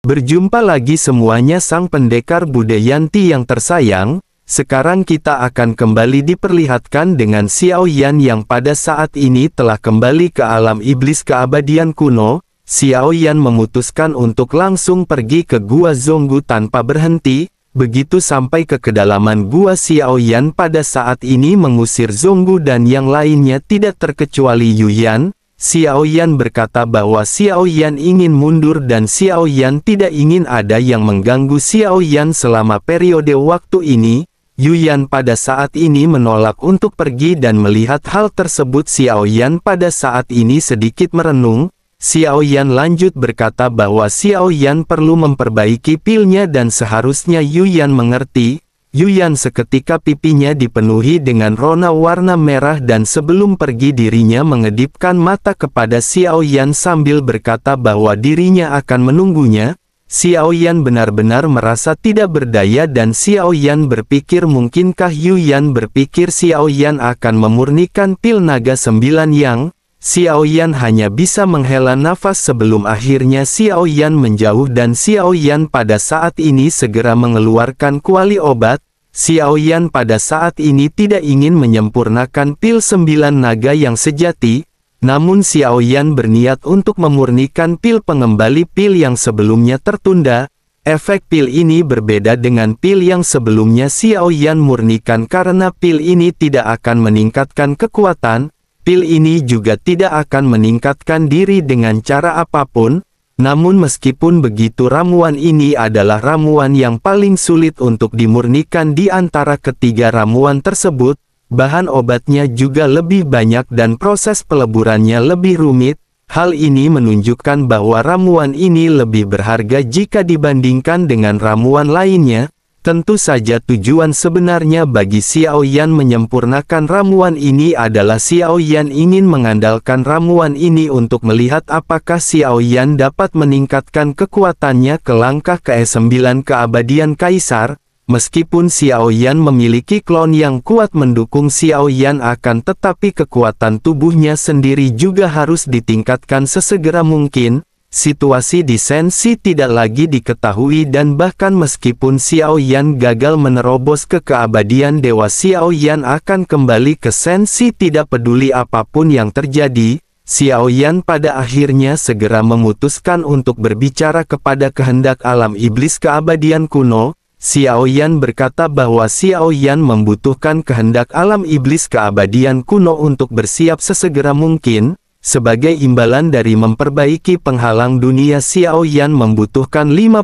Berjumpa lagi semuanya sang pendekar Budayanti yang tersayang. Sekarang kita akan kembali diperlihatkan dengan Xiao Yan yang pada saat ini telah kembali ke alam iblis keabadian kuno. Xiao Yan memutuskan untuk langsung pergi ke Gua Zonggu tanpa berhenti. Begitu sampai ke kedalaman Gua, Xiao Yan pada saat ini mengusir Zonggu dan yang lainnya tidak terkecuali Yu Yan. Xiao Yan berkata bahwa Xiao Yan ingin mundur dan Xiao Yan tidak ingin ada yang mengganggu Xiao Yan selama periode waktu ini. Yu Yan pada saat ini menolak untuk pergi dan melihat hal tersebut Xiao Yan pada saat ini sedikit merenung. Xiao Yan lanjut berkata bahwa Xiao Yan perlu memperbaiki pilnya dan seharusnya Yu Yan mengerti. Yu Yan seketika pipinya dipenuhi dengan rona warna merah dan sebelum pergi dirinya mengedipkan mata kepada Xiao Yan sambil berkata bahwa dirinya akan menunggunya. Xiao Yan benar-benar merasa tidak berdaya dan Xiao Yan berpikir mungkinkah Yu Yan berpikir Xiao Yan akan memurnikan pil naga 9 yang. Xiao Yan hanya bisa menghela nafas sebelum akhirnya Xiao Yan menjauh dan Xiao Yan pada saat ini segera mengeluarkan kuali obat. Xiao Yan pada saat ini tidak ingin menyempurnakan pil 9 naga yang sejati, namun Xiao Yan berniat untuk memurnikan pil pengembali pil yang sebelumnya tertunda. Efek pil ini berbeda dengan pil yang sebelumnya Xiao Yan murnikan karena pil ini tidak akan meningkatkan kekuatan. Pil ini juga tidak akan meningkatkan diri dengan cara apapun. Namun meskipun begitu ramuan ini adalah ramuan yang paling sulit untuk dimurnikan di antara ketiga ramuan tersebut, bahan obatnya juga lebih banyak dan proses peleburannya lebih rumit. Hal ini menunjukkan bahwa ramuan ini lebih berharga jika dibandingkan dengan ramuan lainnya. Tentu saja tujuan sebenarnya bagi Xiao Yan menyempurnakan ramuan ini adalah Xiao Yan ingin mengandalkan ramuan ini untuk melihat apakah Xiao Yan dapat meningkatkan kekuatannya ke langkah ke-9 keabadian Kaisar. Meskipun Xiao Yan memiliki klon yang kuat mendukung Xiao Yan akan tetapi kekuatan tubuhnya sendiri juga harus ditingkatkan sesegera mungkin. Situasi di Sensi tidak lagi diketahui dan bahkan meskipun Xiao Yan gagal menerobos ke keabadian dewa, Xiao Yan akan kembali ke Sensi tidak peduli apapun yang terjadi. Xiao Yan pada akhirnya segera memutuskan untuk berbicara kepada kehendak alam iblis keabadian kuno. Xiao Yan berkata bahwa Xiao Yan membutuhkan kehendak alam iblis keabadian kuno untuk bersiap sesegera mungkin. Sebagai imbalan dari memperbaiki penghalang dunia, Xiao Yan membutuhkan 50.000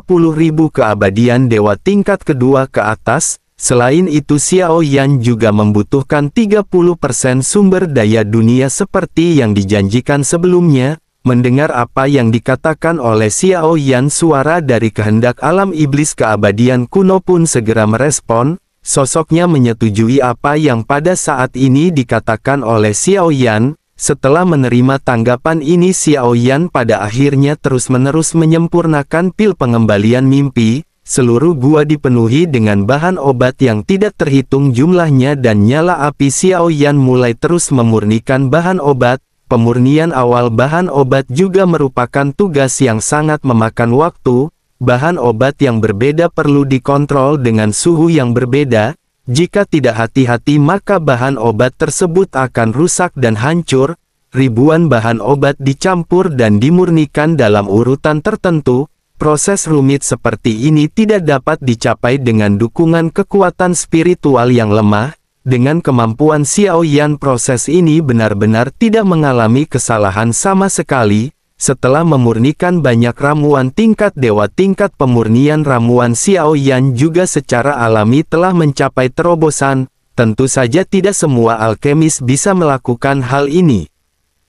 keabadian dewa tingkat kedua ke atas. Selain itu Xiao Yan juga membutuhkan 30% sumber daya dunia seperti yang dijanjikan sebelumnya. Mendengar apa yang dikatakan oleh Xiao Yan, suara dari kehendak alam iblis keabadian kuno pun segera merespon. Sosoknya menyetujui apa yang pada saat ini dikatakan oleh Xiao Yan. Setelah menerima tanggapan ini, Xiao Yan pada akhirnya terus-menerus menyempurnakan pil pengembalian mimpi. Seluruh gua dipenuhi dengan bahan obat yang tidak terhitung jumlahnya dan nyala api. Xiao Yan mulai terus memurnikan bahan obat. Pemurnian awal bahan obat juga merupakan tugas yang sangat memakan waktu. Bahan obat yang berbeda perlu dikontrol dengan suhu yang berbeda. Jika tidak hati-hati maka bahan obat tersebut akan rusak dan hancur. Ribuan bahan obat dicampur dan dimurnikan dalam urutan tertentu. Proses rumit seperti ini tidak dapat dicapai dengan dukungan kekuatan spiritual yang lemah. Dengan kemampuan Xiao Yan, proses ini benar-benar tidak mengalami kesalahan sama sekali. Setelah memurnikan banyak ramuan tingkat dewa, tingkat pemurnian ramuan Xiao Yan juga secara alami telah mencapai terobosan. Tentu saja tidak semua alkemis bisa melakukan hal ini.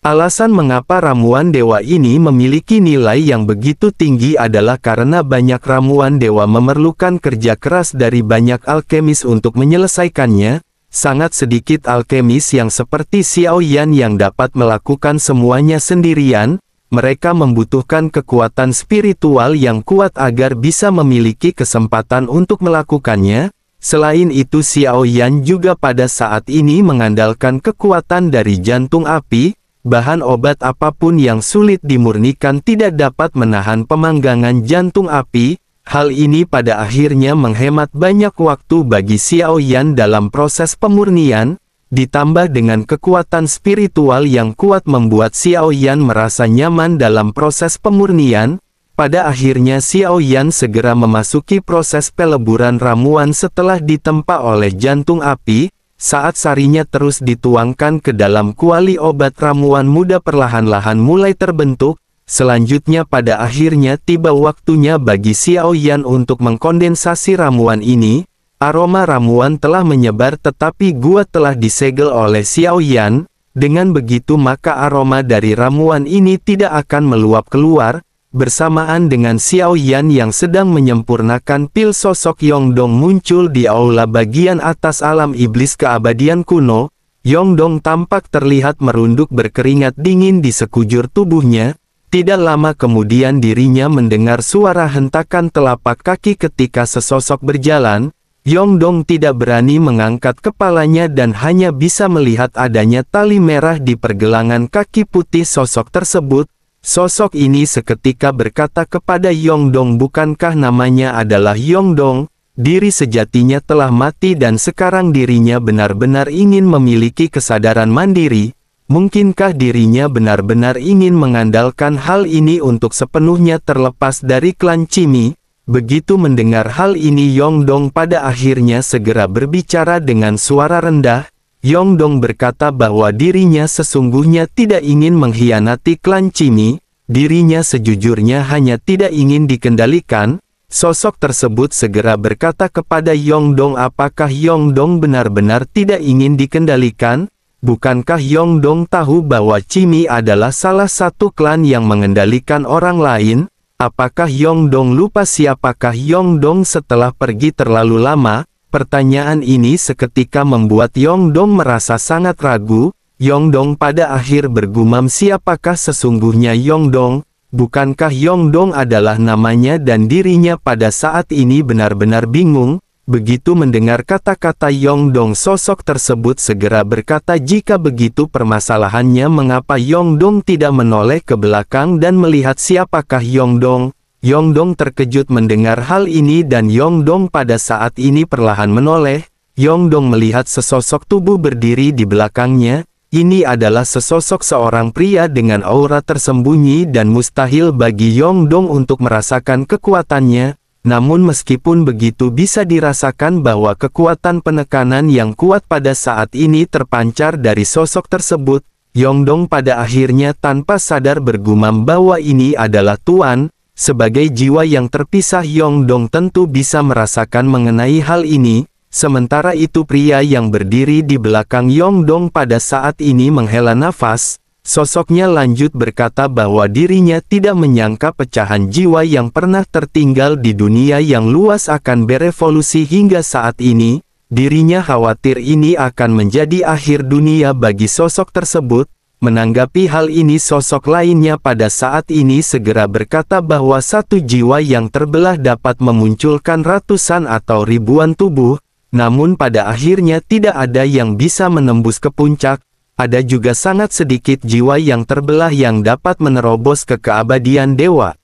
Alasan mengapa ramuan dewa ini memiliki nilai yang begitu tinggi adalah karena banyak ramuan dewa memerlukan kerja keras dari banyak alkemis untuk menyelesaikannya. Sangat sedikit alkemis yang seperti Xiao Yan yang dapat melakukan semuanya sendirian. Mereka membutuhkan kekuatan spiritual yang kuat agar bisa memiliki kesempatan untuk melakukannya. Selain itu Xiao Yan juga pada saat ini mengandalkan kekuatan dari jantung api. bahan obat apapun yang sulit dimurnikan tidak dapat menahan pemanggangan jantung api. Hal ini pada akhirnya menghemat banyak waktu bagi Xiao Yan dalam proses pemurnian, ditambah dengan kekuatan spiritual yang kuat membuat Xiao Yan merasa nyaman dalam proses pemurnian. Pada akhirnya Xiao Yan segera memasuki proses peleburan ramuan setelah ditempa oleh jantung api. Saat sarinya terus dituangkan ke dalam kuali obat, ramuan muda perlahan-lahan mulai terbentuk. Selanjutnya pada akhirnya tiba waktunya bagi Xiao Yan untuk mengkondensasi ramuan ini. Aroma ramuan telah menyebar tetapi gua telah disegel oleh Xiao Yan. Dengan begitu maka aroma dari ramuan ini tidak akan meluap keluar. Bersamaan dengan Xiao Yan yang sedang menyempurnakan pil, sosok Yongdong muncul di aula bagian atas alam iblis keabadian kuno. Yongdong tampak terlihat merunduk berkeringat dingin di sekujur tubuhnya. Tidak lama kemudian dirinya mendengar suara hentakan telapak kaki ketika sesosok berjalan. Yongdong tidak berani mengangkat kepalanya dan hanya bisa melihat adanya tali merah di pergelangan kaki putih sosok tersebut. Sosok ini seketika berkata kepada Yongdong, bukankah namanya adalah Yongdong? Diri sejatinya telah mati dan sekarang dirinya benar-benar ingin memiliki kesadaran mandiri. Mungkinkah dirinya benar-benar ingin mengandalkan hal ini untuk sepenuhnya terlepas dari klan Cimi? Begitu mendengar hal ini Yongdong pada akhirnya segera berbicara dengan suara rendah. Yongdong berkata bahwa dirinya sesungguhnya tidak ingin mengkhianati klan Cimi. Dirinya sejujurnya hanya tidak ingin dikendalikan. Sosok tersebut segera berkata kepada Yongdong, apakah Yongdong benar-benar tidak ingin dikendalikan? Bukankah Yongdong tahu bahwa Cimi adalah salah satu klan yang mengendalikan orang lain? Apakah Yongdong lupa siapakah Yongdong setelah pergi terlalu lama? Pertanyaan ini seketika membuat Yongdong merasa sangat ragu. Yongdong pada akhir bergumam, siapakah sesungguhnya Yongdong? Bukankah Yongdong adalah namanya? Dan dirinya pada saat ini benar-benar bingung. Begitu mendengar kata-kata Yongdong, sosok tersebut segera berkata, jika begitu permasalahannya mengapa Yongdong tidak menoleh ke belakang dan melihat siapakah Yongdong? Yongdong terkejut mendengar hal ini dan Yongdong pada saat ini perlahan menoleh. Yongdong melihat sesosok tubuh berdiri di belakangnya. Ini adalah sesosok seorang pria dengan aura tersembunyi dan mustahil bagi Yongdong untuk merasakan kekuatannya. Namun meskipun begitu bisa dirasakan bahwa kekuatan penekanan yang kuat pada saat ini terpancar dari sosok tersebut. Yongdong pada akhirnya tanpa sadar bergumam bahwa ini adalah Tuan. Sebagai jiwa yang terpisah, Yongdong tentu bisa merasakan mengenai hal ini. Sementara itu pria yang berdiri di belakang Yongdong pada saat ini menghela nafas. Sosoknya lanjut berkata bahwa dirinya tidak menyangka pecahan jiwa yang pernah tertinggal di dunia yang luas akan berevolusi hingga saat ini. Dirinya khawatir ini akan menjadi akhir dunia bagi sosok tersebut. Menanggapi hal ini, sosok lainnya pada saat ini segera berkata bahwa satu jiwa yang terbelah dapat memunculkan ratusan atau ribuan tubuh. Namun pada akhirnya tidak ada yang bisa menembus ke puncak. Ada juga sangat sedikit jiwa yang terbelah yang dapat menerobos ke keabadian dewa.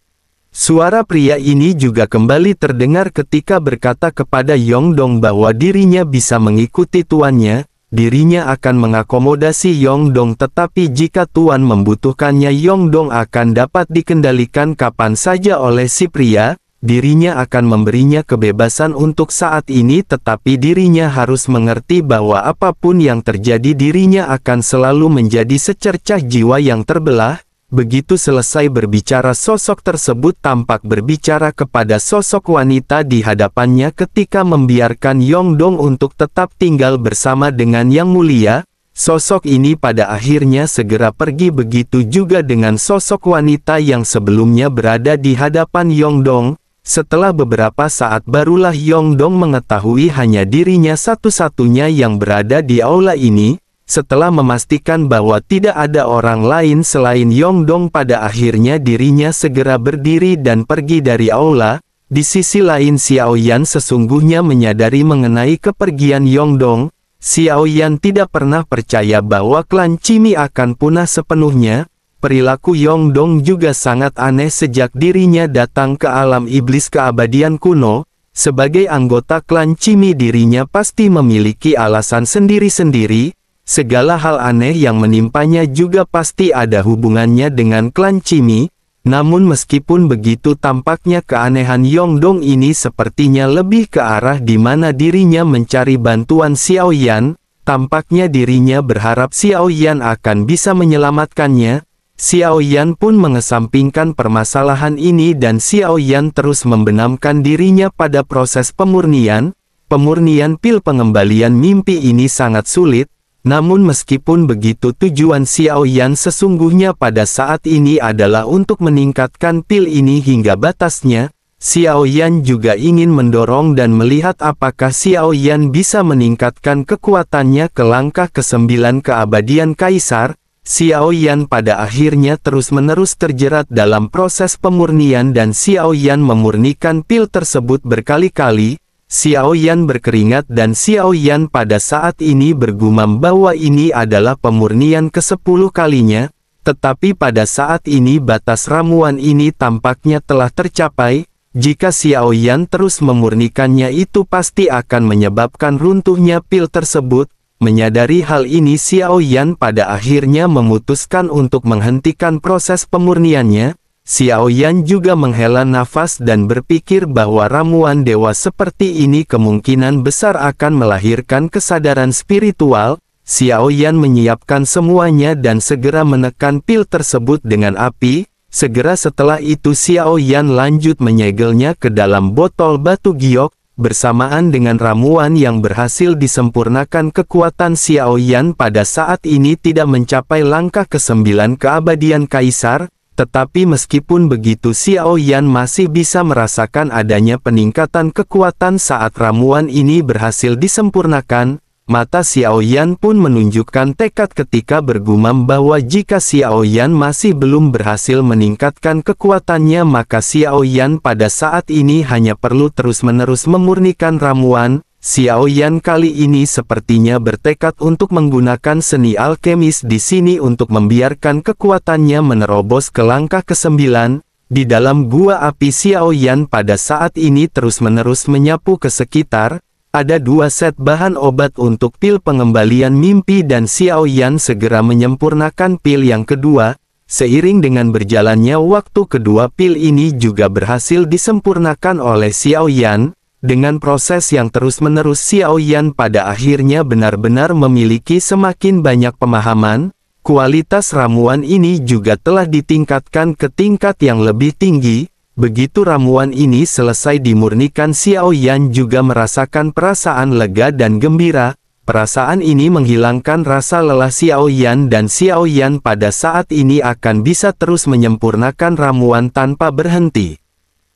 Suara pria ini juga kembali terdengar ketika berkata kepada Yongdong bahwa dirinya bisa mengikuti tuannya. Dirinya akan mengakomodasi Yongdong, tetapi jika tuan membutuhkannya Yongdong akan dapat dikendalikan kapan saja oleh si pria. Dirinya akan memberinya kebebasan untuk saat ini, tetapi dirinya harus mengerti bahwa apapun yang terjadi dirinya akan selalu menjadi secercah jiwa yang terbelah. Begitu selesai berbicara, sosok tersebut tampak berbicara kepada sosok wanita di hadapannya ketika membiarkan Yongdong untuk tetap tinggal bersama dengan Yang Mulia. Sosok ini pada akhirnya segera pergi, begitu juga dengan sosok wanita yang sebelumnya berada di hadapan Yongdong. Setelah beberapa saat barulah Yongdong mengetahui hanya dirinya satu-satunya yang berada di aula ini. Setelah memastikan bahwa tidak ada orang lain selain Yongdong, pada akhirnya dirinya segera berdiri dan pergi dari aula. Di sisi lain, Xiao Yan sesungguhnya menyadari mengenai kepergian Yongdong. Xiao Yan tidak pernah percaya bahwa klan Cimi akan punah sepenuhnya. Perilaku Yongdong juga sangat aneh sejak dirinya datang ke alam iblis keabadian kuno. Sebagai anggota klan Cimi dirinya pasti memiliki alasan sendiri-sendiri. Segala hal aneh yang menimpanya juga pasti ada hubungannya dengan klan Cimi. Namun meskipun begitu tampaknya keanehan Yongdong ini sepertinya lebih ke arah di mana dirinya mencari bantuan Xiao Yan. Tampaknya dirinya berharap Xiao Yan akan bisa menyelamatkannya. Xiao Yan pun mengesampingkan permasalahan ini dan Xiao Yan terus membenamkan dirinya pada proses pemurnian. Pemurnian pil pengembalian mimpi ini sangat sulit, namun meskipun begitu tujuan Xiao Yan sesungguhnya pada saat ini adalah untuk meningkatkan pil ini hingga batasnya. Xiao Yan juga ingin mendorong dan melihat apakah Xiao Yan bisa meningkatkan kekuatannya ke langkah ke-9 keabadian Kaisar. Xiao Yan pada akhirnya terus-menerus terjerat dalam proses pemurnian dan Xiao Yan memurnikan pil tersebut berkali-kali. Xiao Yan berkeringat dan Xiao Yan pada saat ini bergumam bahwa ini adalah pemurnian ke-10 kalinya, tetapi pada saat ini batas ramuan ini tampaknya telah tercapai. Jika Xiao Yan terus memurnikannya itu pasti akan menyebabkan runtuhnya pil tersebut. Menyadari hal ini Xiao Yan pada akhirnya memutuskan untuk menghentikan proses pemurniannya. Xiao Yan juga menghela nafas dan berpikir bahwa ramuan dewa seperti ini kemungkinan besar akan melahirkan kesadaran spiritual. Xiao Yan menyiapkan semuanya dan segera menekan pil tersebut dengan api. Segera setelah itu Xiao Yan lanjut menyegelnya ke dalam botol batu giok. Bersamaan dengan ramuan yang berhasil disempurnakan, kekuatan Xiao Yan pada saat ini tidak mencapai langkah ke-9 keabadian Kaisar, tetapi meskipun begitu Xiao Yan masih bisa merasakan adanya peningkatan kekuatan saat ramuan ini berhasil disempurnakan. Mata Xiao Yan pun menunjukkan tekad ketika bergumam bahwa jika Xiao Yan masih belum berhasil meningkatkan kekuatannya maka Xiao Yan pada saat ini hanya perlu terus-menerus memurnikan ramuan. Xiao Yan kali ini sepertinya bertekad untuk menggunakan seni alkemis di sini untuk membiarkan kekuatannya menerobos ke langkah ke-9. Di dalam gua api Xiao Yan pada saat ini terus-menerus menyapu ke sekitar. Ada 2 set bahan obat untuk pil pengembalian mimpi dan Xiao Yan segera menyempurnakan pil yang kedua. Seiring dengan berjalannya waktu, kedua pil ini juga berhasil disempurnakan oleh Xiao Yan. Dengan proses yang terus-menerus Xiao Yan pada akhirnya benar-benar memiliki semakin banyak pemahaman. Kualitas ramuan ini juga telah ditingkatkan ke tingkat yang lebih tinggi. Begitu ramuan ini selesai dimurnikan Xiao Yan juga merasakan perasaan lega dan gembira. Perasaan ini menghilangkan rasa lelah Xiao Yan dan Xiao Yan pada saat ini akan bisa terus menyempurnakan ramuan tanpa berhenti.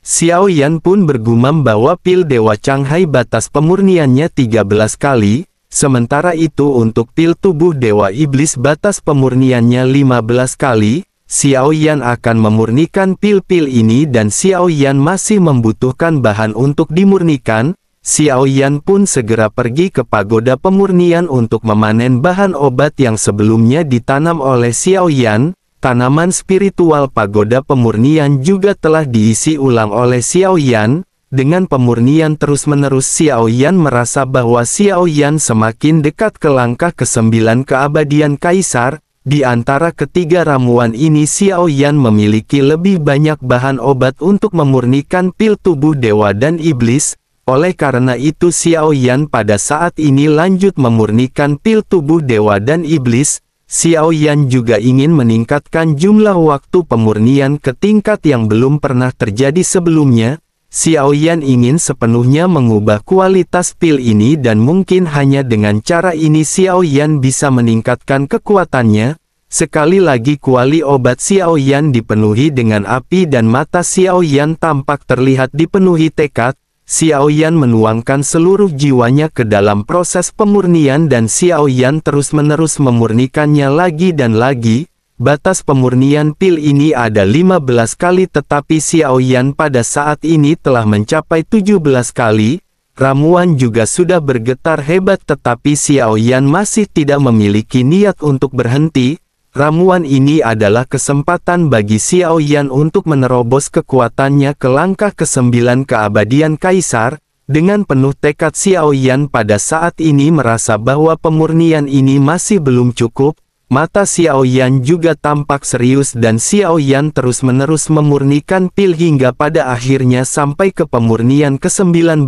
Xiao Yan pun bergumam bahwa pil Dewa Canghai batas pemurniannya 13 kali, sementara itu untuk pil tubuh Dewa Iblis batas pemurniannya 15 kali. Xiao Yan akan memurnikan pil-pil ini dan Xiao Yan masih membutuhkan bahan untuk dimurnikan. Xiao Yan pun segera pergi ke pagoda pemurnian untuk memanen bahan obat yang sebelumnya ditanam oleh Xiao Yan. Tanaman spiritual pagoda pemurnian juga telah diisi ulang oleh Xiao Yan. Dengan pemurnian terus-menerus Xiao Yan merasa bahwa Xiao Yan semakin dekat ke langkah ke-9 keabadian Kaisar. Di antara ketiga ramuan ini Xiao Yan memiliki lebih banyak bahan obat untuk memurnikan pil tubuh dewa dan iblis. Oleh karena itu Xiao Yan pada saat ini lanjut memurnikan pil tubuh dewa dan iblis. Xiao Yan juga ingin meningkatkan jumlah waktu pemurnian ke tingkat yang belum pernah terjadi sebelumnya. Xiao Yan ingin sepenuhnya mengubah kualitas pil ini dan mungkin hanya dengan cara ini Xiao Yan bisa meningkatkan kekuatannya. Sekali lagi kuali obat Xiao Yan dipenuhi dengan api dan mata Xiao Yan tampak terlihat dipenuhi tekad. Xiao Yan menuangkan seluruh jiwanya ke dalam proses pemurnian dan Xiao Yan terus-menerus memurnikannya lagi dan lagi. Batas pemurnian pil ini ada 15 kali tetapi Xiao Yan pada saat ini telah mencapai 17 kali. ramuan juga sudah bergetar hebat tetapi Xiao Yan masih tidak memiliki niat untuk berhenti. Ramuan ini adalah kesempatan bagi Xiao Yan untuk menerobos kekuatannya ke langkah ke-9 keabadian Kaisar. Dengan penuh tekad Xiao Yan pada saat ini merasa bahwa pemurnian ini masih belum cukup. Mata Xiao Yan juga tampak serius dan Xiao Yan terus-menerus memurnikan pil hingga pada akhirnya sampai ke pemurnian ke-19.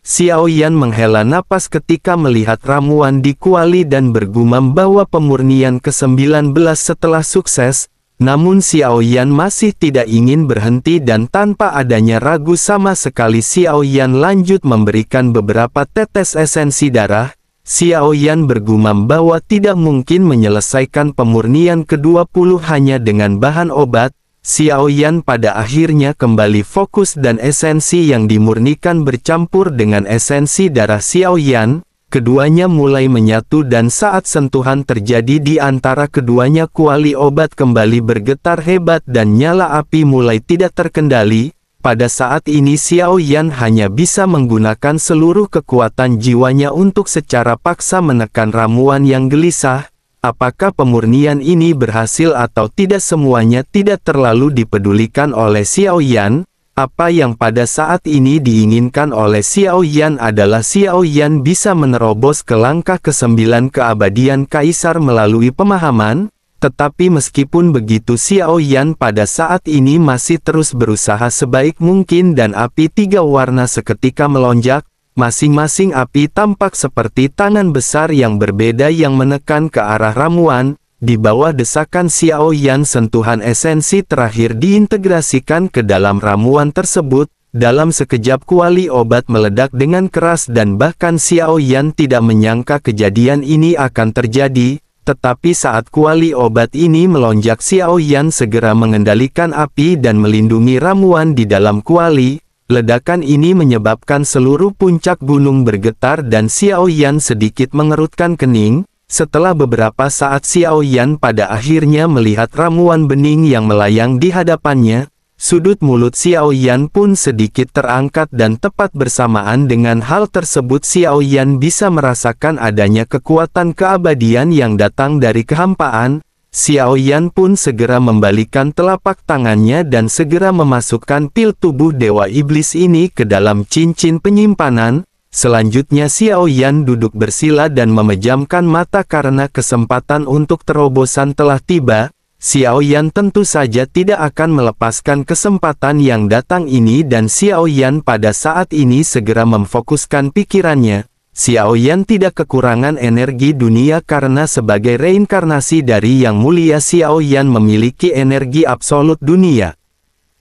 Xiao Yan menghela napas ketika melihat ramuan di kuali dan bergumam bahwa pemurnian ke-19 setelah sukses. Namun Xiao Yan masih tidak ingin berhenti dan tanpa adanya ragu sama sekali Xiao Yan lanjut memberikan beberapa tetes esensi darah. Xiao Yan bergumam bahwa tidak mungkin menyelesaikan pemurnian ke-20 hanya dengan bahan obat. Xiao Yan pada akhirnya kembali fokus dan esensi yang dimurnikan bercampur dengan esensi darah Xiao Yan. Keduanya mulai menyatu dan saat sentuhan terjadi di antara keduanya kuali obat kembali bergetar hebat dan nyala api mulai tidak terkendali. Pada saat ini Xiao Yan hanya bisa menggunakan seluruh kekuatan jiwanya untuk secara paksa menekan ramuan yang gelisah. Apakah pemurnian ini berhasil atau tidak semuanya tidak terlalu dipedulikan oleh Xiao Yan. Apa yang pada saat ini diinginkan oleh Xiao Yan adalah Xiao Yan bisa menerobos ke langkah ke-9 keabadian Kaisar melalui pemahaman. Tetapi meskipun begitu Xiao Yan pada saat ini masih terus berusaha sebaik mungkin dan api 3 warna seketika melonjak. Masing-masing api tampak seperti tangan besar yang berbeda yang menekan ke arah ramuan. Di bawah desakan Xiao Yan sentuhan esensi terakhir diintegrasikan ke dalam ramuan tersebut. Dalam sekejap kuali obat meledak dengan keras dan bahkan Xiao Yan tidak menyangka kejadian ini akan terjadi. Tetapi saat kuali obat ini melonjak Xiao Yan segera mengendalikan api dan melindungi ramuan di dalam kuali. Ledakan ini menyebabkan seluruh puncak gunung bergetar dan Xiao Yan sedikit mengerutkan kening. Setelah beberapa saat Xiao Yan pada akhirnya melihat ramuan bening yang melayang di hadapannya. Sudut mulut Xiao Yan pun sedikit terangkat dan tepat bersamaan dengan hal tersebut Xiao Yan bisa merasakan adanya kekuatan keabadian yang datang dari kehampaan. Xiao Yan pun segera membalikan telapak tangannya dan segera memasukkan pil tubuh Dewa Iblis ini ke dalam cincin penyimpanan. Selanjutnya Xiao Yan duduk bersila dan memejamkan mata karena kesempatan untuk terobosan telah tiba. Xiao Yan tentu saja tidak akan melepaskan kesempatan yang datang ini dan Xiao Yan pada saat ini segera memfokuskan pikirannya. Xiao Yan tidak kekurangan energi dunia karena sebagai reinkarnasi dari Yang Mulia Xiao Yan memiliki energi absolut dunia.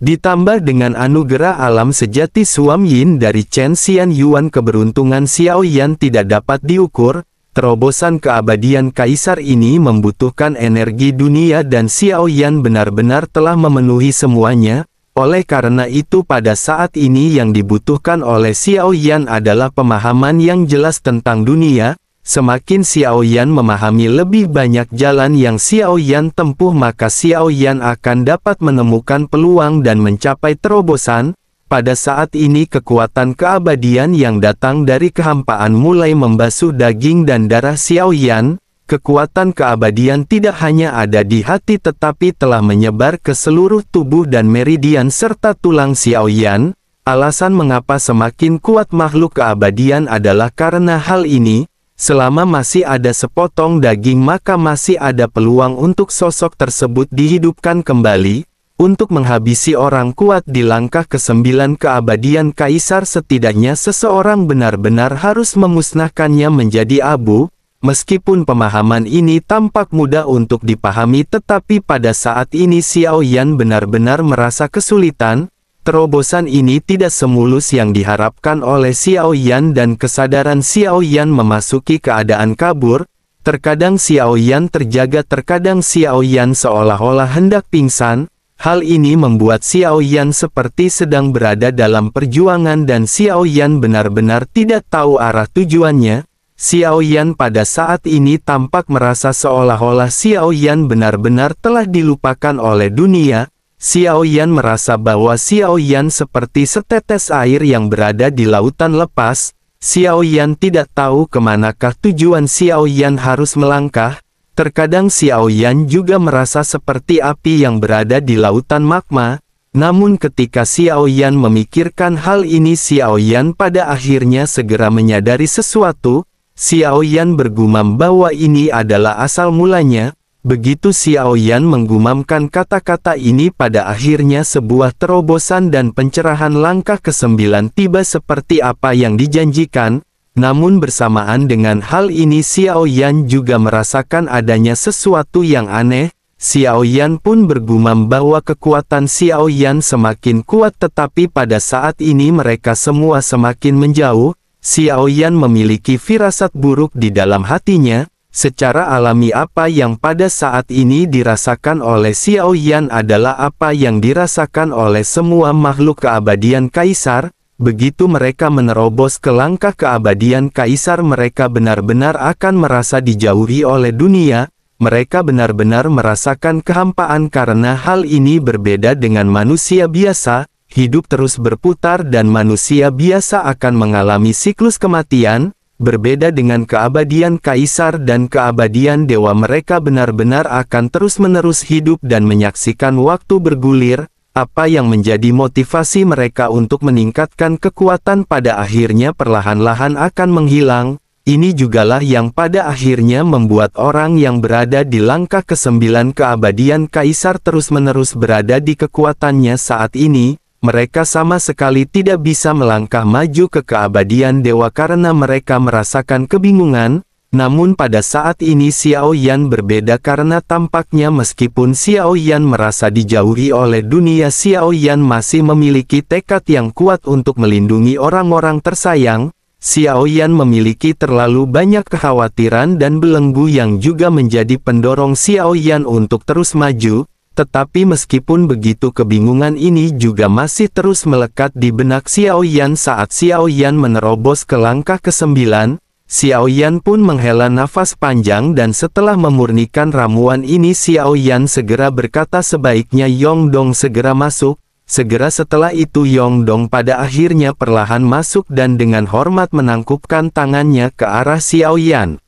Ditambah dengan anugerah alam sejati Suam Yin dari Chen Xian Yuan keberuntungan Xiao Yan tidak dapat diukur. Terobosan keabadian Kaisar ini membutuhkan energi dunia dan Xiao Yan benar-benar telah memenuhi semuanya. Oleh karena itu pada saat ini yang dibutuhkan oleh Xiao Yan adalah pemahaman yang jelas tentang dunia. Semakin Xiao Yan memahami lebih banyak jalan yang Xiao Yan tempuh maka Xiao Yan akan dapat menemukan peluang dan mencapai terobosan. Pada saat ini kekuatan keabadian yang datang dari kehampaan mulai membasuh daging dan darah Xiao Yan. Kekuatan keabadian tidak hanya ada di hati tetapi telah menyebar ke seluruh tubuh dan meridian serta tulang Xiao Yan. Alasan mengapa semakin kuat makhluk keabadian adalah karena hal ini. Selama masih ada sepotong daging maka masih ada peluang untuk sosok tersebut dihidupkan kembali. Untuk menghabisi orang kuat di langkah ke-9 keabadian Kaisar setidaknya seseorang benar-benar harus memusnahkannya menjadi abu. Meskipun pemahaman ini tampak mudah untuk dipahami tetapi pada saat ini Xiao Yan benar-benar merasa kesulitan. Terobosan ini tidak semulus yang diharapkan oleh Xiao Yan dan kesadaran Xiao Yan memasuki keadaan kabur. Terkadang Xiao Yan terjaga terkadang Xiao Yan seolah-olah hendak pingsan. Hal ini membuat Xiao Yan seperti sedang berada dalam perjuangan dan Xiao Yan benar-benar tidak tahu arah tujuannya. Xiao Yan pada saat ini tampak merasa seolah-olah Xiao Yan benar-benar telah dilupakan oleh dunia. Xiao Yan merasa bahwa Xiao Yan seperti setetes air yang berada di lautan lepas. Xiao Yan tidak tahu kemanakah tujuan Xiao Yan harus melangkah. Terkadang Xiao Yan juga merasa seperti api yang berada di lautan magma. Namun ketika Xiao Yan memikirkan hal ini, Xiao Yan pada akhirnya segera menyadari sesuatu. Xiao Yan bergumam bahwa ini adalah asal mulanya. Begitu Xiao Yan menggumamkan kata-kata ini, pada akhirnya sebuah terobosan dan pencerahan langkah ke-9 tiba seperti apa yang dijanjikan. Namun bersamaan dengan hal ini Xiao Yan juga merasakan adanya sesuatu yang aneh. Xiao Yan pun bergumam bahwa kekuatan Xiao Yan semakin kuat, tetapi pada saat ini mereka semua semakin menjauh. Xiao Yan memiliki firasat buruk di dalam hatinya. Secara alami apa yang pada saat ini dirasakan oleh Xiao Yan adalah apa yang dirasakan oleh semua makhluk keabadian Kaisar. Begitu mereka menerobos ke langkah keabadian Kaisar, mereka benar-benar akan merasa dijauhi oleh dunia. Mereka benar-benar merasakan kehampaan karena hal ini berbeda dengan manusia biasa. Hidup terus berputar dan manusia biasa akan mengalami siklus kematian. Berbeda dengan keabadian Kaisar dan keabadian Dewa, mereka benar-benar akan terus-menerus hidup dan menyaksikan waktu bergulir. Apa yang menjadi motivasi mereka untuk meningkatkan kekuatan pada akhirnya perlahan-lahan akan menghilang. Ini jugalah yang pada akhirnya membuat orang yang berada di langkah ke-9 keabadian Kaisar terus-menerus berada di kekuatannya saat ini. Mereka sama sekali tidak bisa melangkah maju ke keabadian Dewa karena mereka merasakan kebingungan. Namun pada saat ini Xiao Yan berbeda karena tampaknya meskipun Xiao Yan merasa dijauhi oleh dunia, Xiao Yan masih memiliki tekad yang kuat untuk melindungi orang-orang tersayang. Xiao Yan memiliki terlalu banyak kekhawatiran dan belenggu yang juga menjadi pendorong Xiao Yan untuk terus maju. Tetapi meskipun begitu, kebingungan ini juga masih terus melekat di benak Xiao Yan saat Xiao Yan menerobos ke langkah ke-9. Xiao Yan pun menghela nafas panjang dan setelah memurnikan ramuan ini Xiao Yan segera berkata sebaiknya Yongdong segera masuk. Segera setelah itu Yongdong pada akhirnya perlahan masuk dan dengan hormat menangkupkan tangannya ke arah Xiao Yan.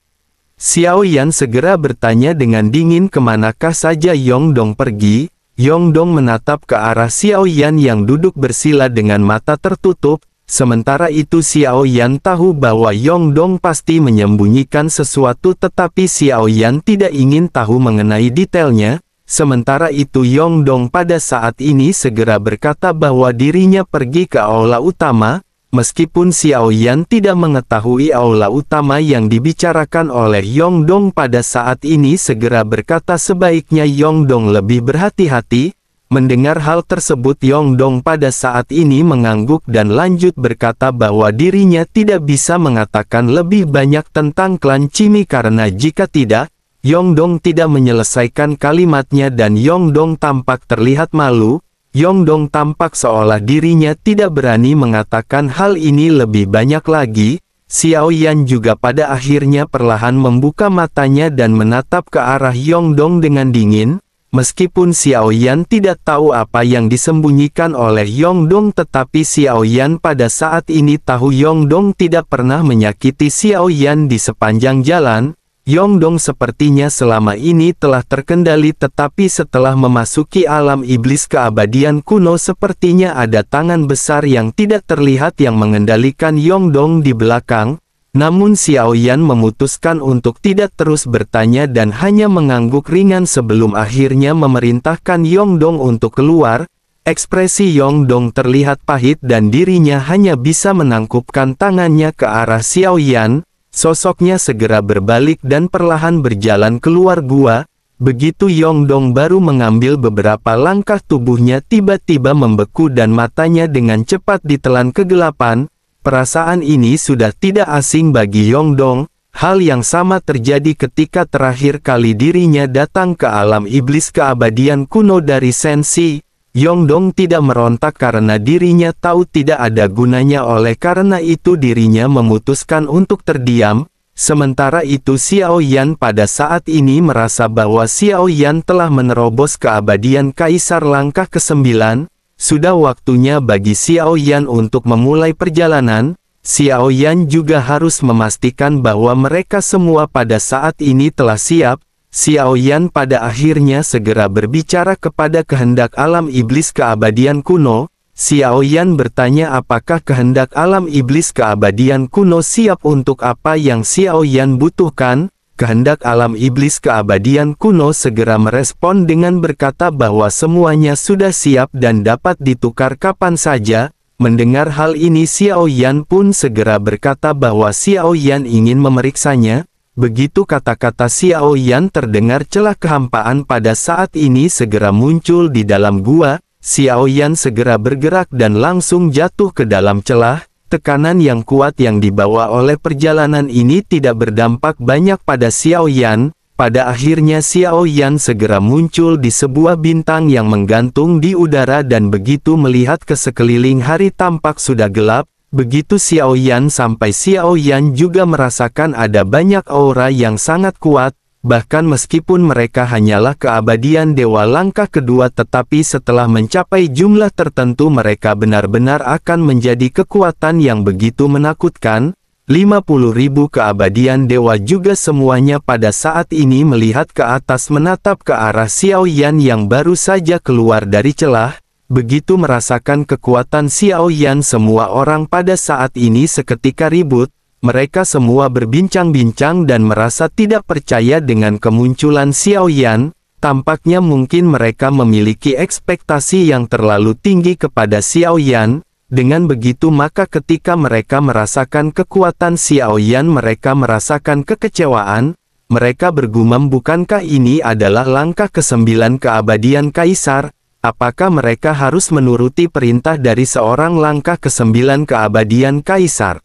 Xiao Yan segera bertanya dengan dingin kemanakah saja Yongdong pergi. Yongdong menatap ke arah Xiao Yan yang duduk bersila dengan mata tertutup. Sementara itu Xiao Yan tahu bahwa Yongdong pasti menyembunyikan sesuatu, tetapi Xiao Yan tidak ingin tahu mengenai detailnya. Sementara itu Yongdong pada saat ini segera berkata bahwa dirinya pergi ke aula utama. Meskipun Xiao Yan tidak mengetahui aula utama yang dibicarakan oleh Yongdong pada saat ini, segera berkata sebaiknya Yongdong lebih berhati-hati. Mendengar hal tersebut Yongdong pada saat ini mengangguk dan lanjut berkata bahwa dirinya tidak bisa mengatakan lebih banyak tentang klan Cimi karena jika tidak, Yongdong tidak menyelesaikan kalimatnya dan Yongdong tampak terlihat malu. Yongdong tampak seolah dirinya tidak berani mengatakan hal ini lebih banyak lagi. Xiao Yan juga pada akhirnya perlahan membuka matanya dan menatap ke arah Yongdong dengan dingin. Meskipun Xiao Yan tidak tahu apa yang disembunyikan oleh Yongdong, tetapi Xiao Yan pada saat ini tahu Yongdong tidak pernah menyakiti Xiao Yan di sepanjang jalan. Yongdong sepertinya selama ini telah terkendali, tetapi setelah memasuki alam iblis keabadian kuno sepertinya ada tangan besar yang tidak terlihat yang mengendalikan Yongdong di belakang. Namun Xiao Yan memutuskan untuk tidak terus bertanya dan hanya mengangguk ringan sebelum akhirnya memerintahkan Yongdong untuk keluar. Ekspresi Yongdong terlihat pahit dan dirinya hanya bisa menangkupkan tangannya ke arah Xiao Yan. Sosoknya segera berbalik dan perlahan berjalan keluar gua. Begitu Yongdong baru mengambil beberapa langkah, tubuhnya tiba-tiba membeku dan matanya dengan cepat ditelan kegelapan. Perasaan ini sudah tidak asing bagi Yongdong. Hal yang sama terjadi ketika terakhir kali dirinya datang ke alam iblis keabadian kuno dari Sensi. Yongdong tidak merontak karena dirinya tahu tidak ada gunanya, oleh karena itu dirinya memutuskan untuk terdiam. Sementara itu Xiao Yan pada saat ini merasa bahwa Xiao Yan telah menerobos keabadian Kaisar langkah ke-9, sudah waktunya bagi Xiao Yan untuk memulai perjalanan. Xiao Yan juga harus memastikan bahwa mereka semua pada saat ini telah siap. Xiao Yan pada akhirnya segera berbicara kepada kehendak alam iblis keabadian kuno. Xiao Yan bertanya apakah kehendak alam iblis keabadian kuno siap untuk apa yang Xiao Yan butuhkan. Kehendak alam iblis keabadian kuno segera merespon dengan berkata bahwa semuanya sudah siap dan dapat ditukar kapan saja. Mendengar hal ini Xiao Yan pun segera berkata bahwa Xiao Yan ingin memeriksanya. Begitu kata-kata Xiao Yan terdengar, celah kehampaan pada saat ini segera muncul di dalam gua. Xiao Yan segera bergerak dan langsung jatuh ke dalam celah. Tekanan yang kuat yang dibawa oleh perjalanan ini tidak berdampak banyak pada Xiao Yan. Pada akhirnya Xiao Yan segera muncul di sebuah bintang yang menggantung di udara dan begitu melihat ke sekeliling hari tampak sudah gelap. Begitu Xiao Yan sampai, Xiao Yan juga merasakan ada banyak aura yang sangat kuat. Bahkan meskipun mereka hanyalah keabadian dewa langkah kedua, tetapi setelah mencapai jumlah tertentu mereka benar-benar akan menjadi kekuatan yang begitu menakutkan. 50.000 keabadian dewa juga semuanya pada saat ini melihat ke atas menatap ke arah Xiao Yan yang baru saja keluar dari celah. Begitu merasakan kekuatan Xiao Yan, semua orang pada saat ini seketika ribut. Mereka semua berbincang-bincang dan merasa tidak percaya dengan kemunculan Xiao Yan. Tampaknya mungkin mereka memiliki ekspektasi yang terlalu tinggi kepada Xiao Yan. Dengan begitu maka ketika mereka merasakan kekuatan Xiao Yan mereka merasakan kekecewaan. Mereka bergumam, bukankah ini adalah langkah ke-9 keabadian Kaisar? Apakah mereka harus menuruti perintah dari seorang langkah ke-9 keabadian Kaisar?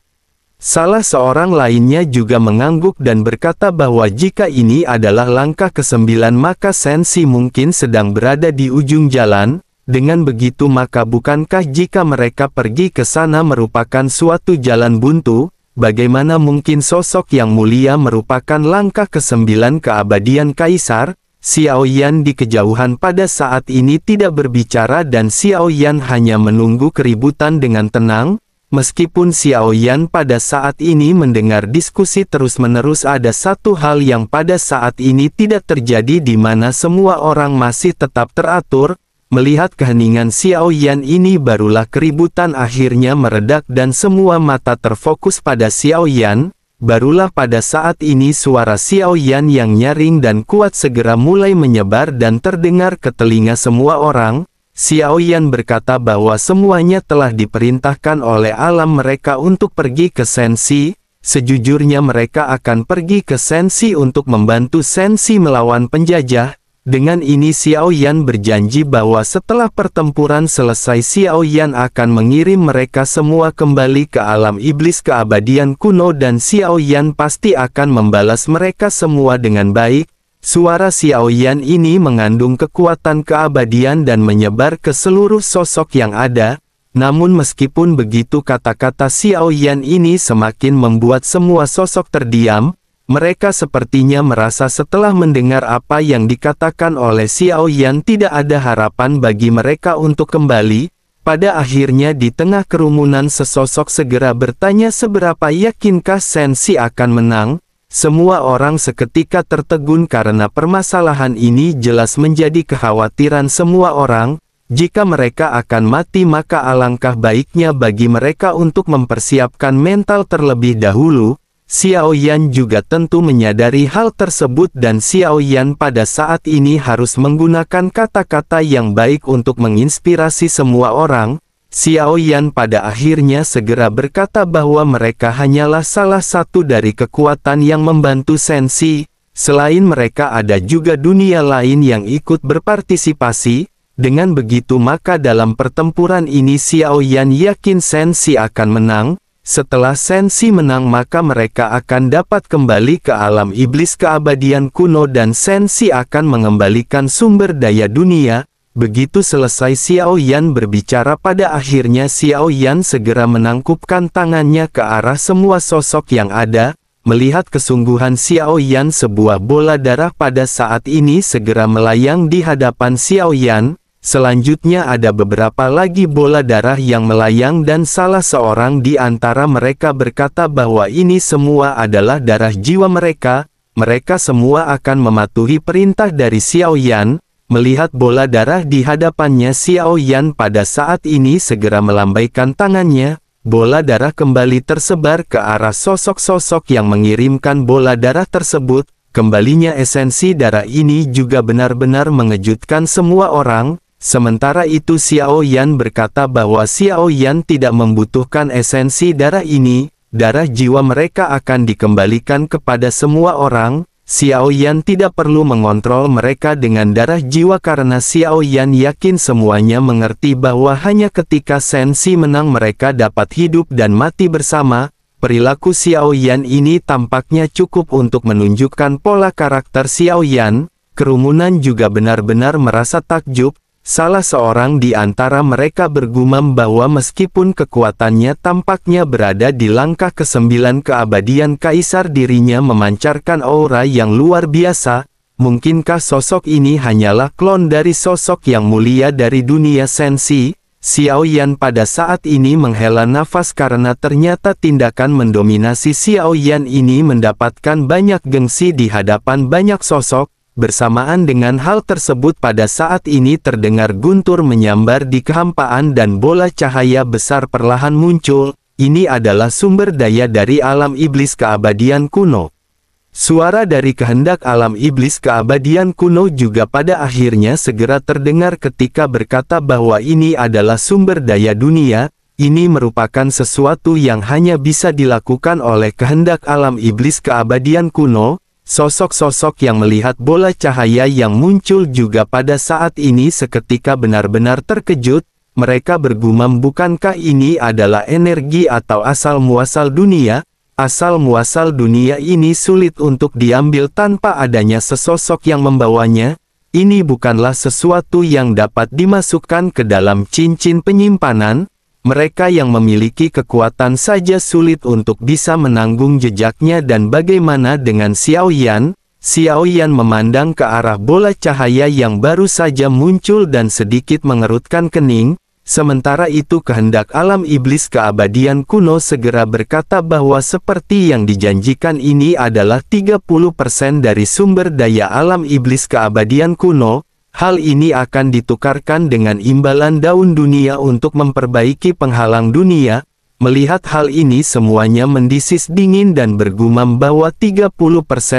Salah seorang lainnya juga mengangguk dan berkata bahwa jika ini adalah langkah ke-9 maka Sensi mungkin sedang berada di ujung jalan. Dengan begitu maka bukankah jika mereka pergi ke sana merupakan suatu jalan buntu? Bagaimana mungkin sosok yang mulia merupakan langkah ke-9 keabadian Kaisar? Xiao Yan di kejauhan pada saat ini tidak berbicara dan Xiao Yan hanya menunggu keributan dengan tenang. Meskipun Xiao Yan pada saat ini mendengar diskusi terus-menerus, ada satu hal yang pada saat ini tidak terjadi di mana semua orang masih tetap teratur. Melihat keheningan Xiao Yan ini barulah keributan akhirnya meredak dan semua mata terfokus pada Xiao Yan. Barulah pada saat ini suara Xiao Yan yang nyaring dan kuat segera mulai menyebar dan terdengar ke telinga semua orang. Xiao Yan berkata bahwa semuanya telah diperintahkan oleh alam mereka untuk pergi ke Sensi. Sejujurnya mereka akan pergi ke Sensi untuk membantu Sensi melawan penjajah. Dengan ini Xiao Yan berjanji bahwa setelah pertempuran selesai Xiao Yan akan mengirim mereka semua kembali ke alam iblis keabadian kuno dan Xiao Yan pasti akan membalas mereka semua dengan baik. Suara Xiao Yan ini mengandung kekuatan keabadian dan menyebar ke seluruh sosok yang ada. Namun meskipun begitu kata-kata Xiao Yan ini semakin membuat semua sosok terdiam. Mereka sepertinya merasa setelah mendengar apa yang dikatakan oleh Xiao Yan tidak ada harapan bagi mereka untuk kembali. Pada akhirnya di tengah kerumunan sesosok segera bertanya, seberapa yakinkah Sensi akan menang? Semua orang seketika tertegun karena permasalahan ini jelas menjadi kekhawatiran semua orang. Jika mereka akan mati maka alangkah baiknya bagi mereka untuk mempersiapkan mental terlebih dahulu. Xiao Yan juga tentu menyadari hal tersebut dan Xiao Yan pada saat ini harus menggunakan kata-kata yang baik untuk menginspirasi semua orang. Xiao Yan pada akhirnya segera berkata bahwa mereka hanyalah salah satu dari kekuatan yang membantu Sensi. Selain mereka ada juga dunia lain yang ikut berpartisipasi. Dengan begitu maka dalam pertempuran ini Xiao Yan yakin Sensi akan menang. Setelah Sensi menang maka mereka akan dapat kembali ke alam iblis keabadian kuno dan Sensi akan mengembalikan sumber daya dunia. Begitu selesai Xiao Yan berbicara pada akhirnya Xiao Yan segera menangkupkan tangannya ke arah semua sosok yang ada. Melihat kesungguhan Xiao Yan, sebuah bola darah pada saat ini segera melayang di hadapan Xiao Yan. Selanjutnya ada beberapa lagi bola darah yang melayang dan salah seorang di antara mereka berkata bahwa ini semua adalah darah jiwa mereka. Mereka semua akan mematuhi perintah dari Xiao Yan. Melihat bola darah di hadapannya, Xiao Yan pada saat ini segera melambaikan tangannya. Bola darah kembali tersebar ke arah sosok-sosok yang mengirimkan bola darah tersebut. Kembalinya esensi darah ini juga benar-benar mengejutkan semua orang. Sementara itu Xiao Yan berkata bahwa Xiao Yan tidak membutuhkan esensi darah ini. Darah jiwa mereka akan dikembalikan kepada semua orang. Xiao Yan tidak perlu mengontrol mereka dengan darah jiwa karena Xiao Yan yakin semuanya mengerti bahwa hanya ketika sensi menang mereka dapat hidup dan mati bersama. Perilaku Xiao Yan ini tampaknya cukup untuk menunjukkan pola karakter Xiao Yan. Kerumunan juga benar-benar merasa takjub. Salah seorang di antara mereka bergumam bahwa meskipun kekuatannya tampaknya berada di langkah ke-9 keabadian kaisar, dirinya memancarkan aura yang luar biasa. Mungkinkah sosok ini hanyalah klon dari sosok yang mulia dari dunia sensi? Xiao Yan pada saat ini menghela nafas karena ternyata tindakan mendominasi Xiao Yan ini mendapatkan banyak gengsi di hadapan banyak sosok. Bersamaan dengan hal tersebut pada saat ini terdengar guntur menyambar di kehampaan dan bola cahaya besar perlahan muncul. Ini adalah sumber daya dari alam iblis keabadian kuno. Suara dari kehendak alam iblis keabadian kuno juga pada akhirnya segera terdengar ketika berkata bahwa ini adalah sumber daya dunia. Ini merupakan sesuatu yang hanya bisa dilakukan oleh kehendak alam iblis keabadian kuno. Sosok-sosok yang melihat bola cahaya yang muncul juga pada saat ini seketika benar-benar terkejut. Mereka bergumam, bukankah ini adalah energi atau asal-muasal dunia? Asal-muasal dunia ini sulit untuk diambil tanpa adanya sesosok yang membawanya. Ini bukanlah sesuatu yang dapat dimasukkan ke dalam cincin penyimpanan. Mereka yang memiliki kekuatan saja sulit untuk bisa menanggung jejaknya. Dan bagaimana dengan Xiao Yan? Xiao Yan memandang ke arah bola cahaya yang baru saja muncul dan sedikit mengerutkan kening. Sementara itu kehendak alam iblis keabadian kuno segera berkata bahwa seperti yang dijanjikan ini adalah 30% dari sumber daya alam iblis keabadian kuno. Hal ini akan ditukarkan dengan imbalan daun dunia untuk memperbaiki penghalang dunia. Melihat hal ini semuanya mendesis dingin dan bergumam bahwa 30%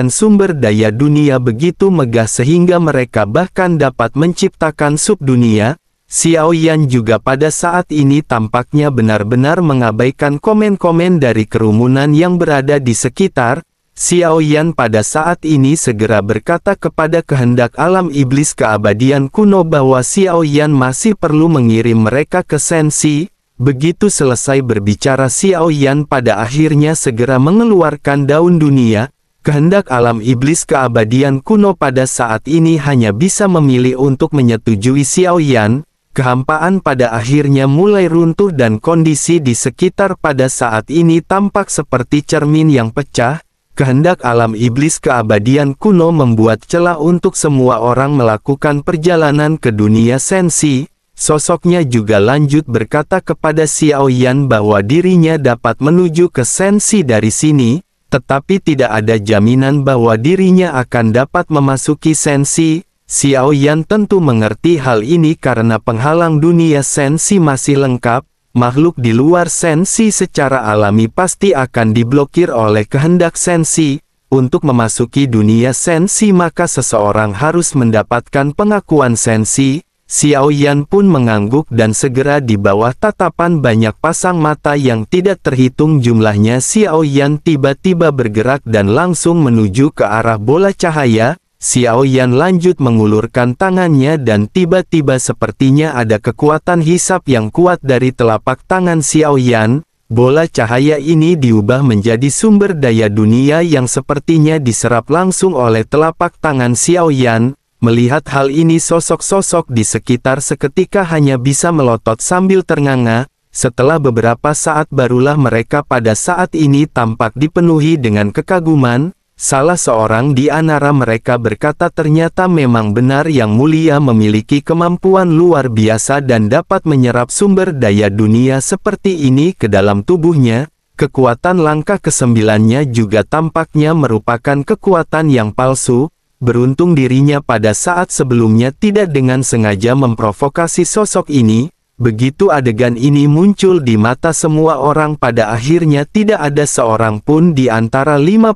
sumber daya dunia begitu megah sehingga mereka bahkan dapat menciptakan subdunia. Xiao Yan juga pada saat ini tampaknya benar-benar mengabaikan komen-komen dari kerumunan yang berada di sekitar. Xiao Yan pada saat ini segera berkata kepada kehendak alam iblis keabadian kuno bahwa Xiao Yan masih perlu mengirim mereka ke sensi. Begitu selesai berbicara, Xiao Yan pada akhirnya segera mengeluarkan daun dunia. Kehendak alam iblis keabadian kuno pada saat ini hanya bisa memilih untuk menyetujui Xiao Yan. Kehampaan pada akhirnya mulai runtuh dan kondisi di sekitar pada saat ini tampak seperti cermin yang pecah. Kehendak alam iblis keabadian kuno membuat celah untuk semua orang melakukan perjalanan ke dunia sensi. Sosoknya juga lanjut berkata kepada Xiao Yan bahwa dirinya dapat menuju ke sensi dari sini, tetapi tidak ada jaminan bahwa dirinya akan dapat memasuki sensi. Xiao Yan tentu mengerti hal ini karena penghalang dunia sensi masih lengkap. Makhluk di luar sensi secara alami pasti akan diblokir oleh kehendak sensi. Untuk memasuki dunia sensi maka seseorang harus mendapatkan pengakuan sensi. Xiao Yan pun mengangguk dan segera di bawah tatapan banyak pasang mata yang tidak terhitung jumlahnya, Xiao Yan tiba-tiba bergerak dan langsung menuju ke arah bola cahaya. Xiao Yan lanjut mengulurkan tangannya dan tiba-tiba sepertinya ada kekuatan hisap yang kuat dari telapak tangan Xiao Yan. Bola cahaya ini diubah menjadi sumber daya dunia yang sepertinya diserap langsung oleh telapak tangan Xiao Yan. Melihat hal ini sosok-sosok di sekitar seketika hanya bisa melotot sambil ternganga. Setelah beberapa saat barulah mereka pada saat ini tampak dipenuhi dengan kekaguman. Salah seorang di antara mereka berkata, ternyata memang benar Yang Mulia memiliki kemampuan luar biasa dan dapat menyerap sumber daya dunia seperti ini ke dalam tubuhnya. Kekuatan langkah kesembilannya juga tampaknya merupakan kekuatan yang palsu. Beruntung dirinya pada saat sebelumnya tidak dengan sengaja memprovokasi sosok ini. Begitu adegan ini muncul di mata semua orang, pada akhirnya tidak ada seorang pun di antara 50.000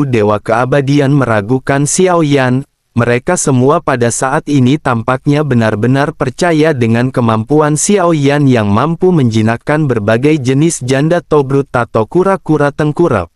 dewa keabadian meragukan Xiao Yan. Mereka semua pada saat ini tampaknya benar-benar percaya dengan kemampuan Xiao Yan yang mampu menjinakkan berbagai jenis janda tobrut atau kura-kura tengkurap.